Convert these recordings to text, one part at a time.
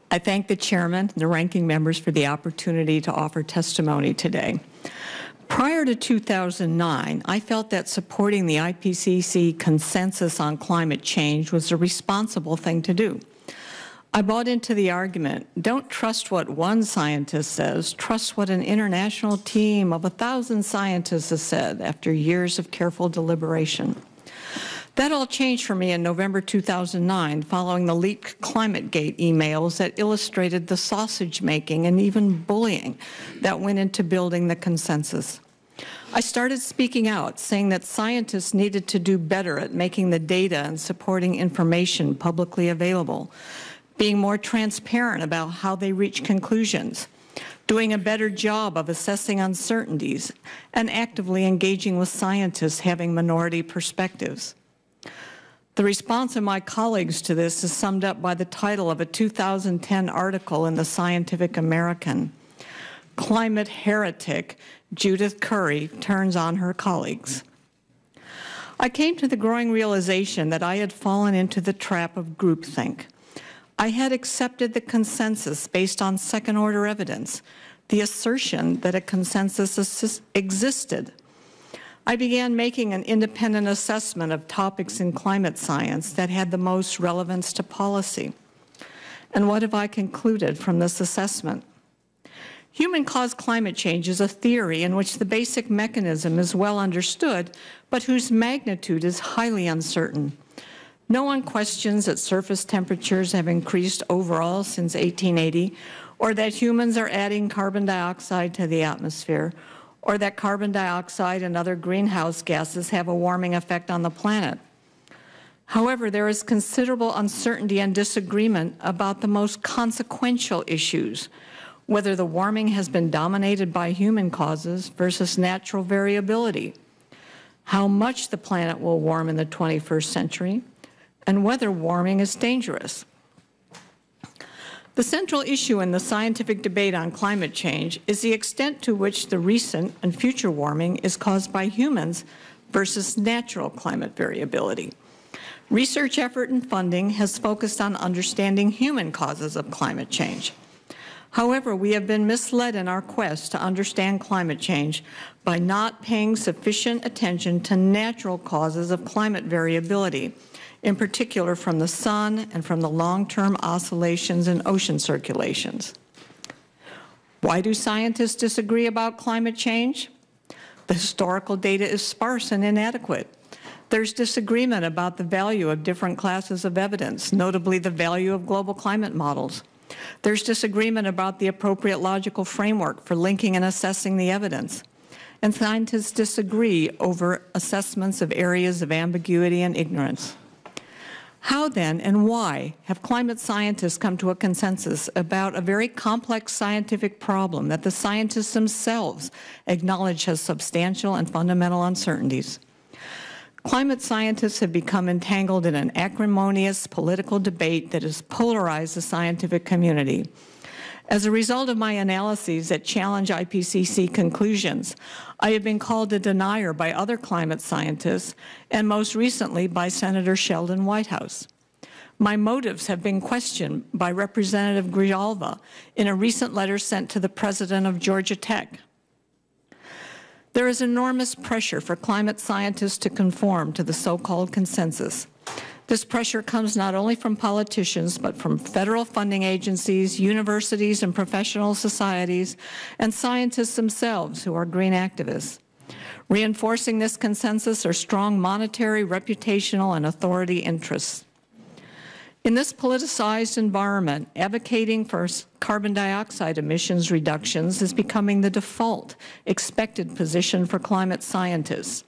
I thank the chairman and the ranking members for the opportunity to offer testimony today. Prior to 2009, I felt that supporting the IPCC consensus on climate change was a responsible thing to do. I bought into the argument, don't trust what one scientist says, trust what an international team of 1,000 scientists has said after years of careful deliberation. That all changed for me in November 2009 following the leaked ClimateGate emails that illustrated the sausage making and even bullying that went into building the consensus. I started speaking out, saying that scientists needed to do better at making the data and supporting information publicly available, being more transparent about how they reach conclusions, doing a better job of assessing uncertainties, and actively engaging with scientists having minority perspectives. The response of my colleagues to this is summed up by the title of a 2010 article in the Scientific American. Climate heretic Judith Curry turns on her colleagues. I came to the growing realization that I had fallen into the trap of groupthink. I had accepted the consensus based on second-order evidence, the assertion that a consensus existed. I began making an independent assessment of topics in climate science that had the most relevance to policy. And what have I concluded from this assessment? Human-caused climate change is a theory in which the basic mechanism is well understood, but whose magnitude is highly uncertain. No one questions that surface temperatures have increased overall since 1880, or that humans are adding carbon dioxide to the atmosphere, or that carbon dioxide and other greenhouse gases have a warming effect on the planet. However, there is considerable uncertainty and disagreement about the most consequential issues, whether the warming has been dominated by human causes versus natural variability, how much the planet will warm in the 21st century, and whether warming is dangerous. The central issue in the scientific debate on climate change is the extent to which the recent and future warming is caused by humans versus natural climate variability. Research effort and funding has focused on understanding human causes of climate change. However, we have been misled in our quest to understand climate change by not paying sufficient attention to natural causes of climate variability, in particular from the sun and from the long-term oscillations in ocean circulations. Why do scientists disagree about climate change? The historical data is sparse and inadequate. There's disagreement about the value of different classes of evidence, notably the value of global climate models. There's disagreement about the appropriate logical framework for linking and assessing the evidence. And scientists disagree over assessments of areas of ambiguity and ignorance. How then and why have climate scientists come to a consensus about a very complex scientific problem that the scientists themselves acknowledge has substantial and fundamental uncertainties? Climate scientists have become entangled in an acrimonious political debate that has polarized the scientific community. As a result of my analyses that challenge IPCC conclusions, I have been called a denier by other climate scientists, and most recently by Senator Sheldon Whitehouse. My motives have been questioned by Representative Grijalva in a recent letter sent to the president of Georgia Tech. There is enormous pressure for climate scientists to conform to the so-called consensus. This pressure comes not only from politicians, but from federal funding agencies, universities and professional societies, and scientists themselves who are green activists. Reinforcing this consensus are strong monetary, reputational, and authority interests. In this politicized environment, advocating for carbon dioxide emissions reductions is becoming the default, expected position for climate scientists.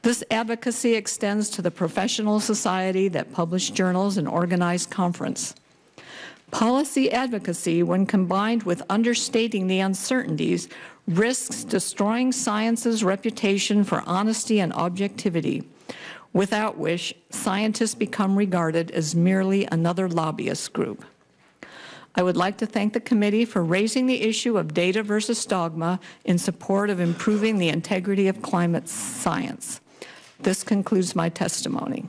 This advocacy extends to the professional society that publish journals and organize conference. Policy advocacy, when combined with understating the uncertainties, risks destroying science's reputation for honesty and objectivity, without which scientists become regarded as merely another lobbyist group. I would like to thank the committee for raising the issue of data versus dogma in support of improving the integrity of climate science. This concludes my testimony.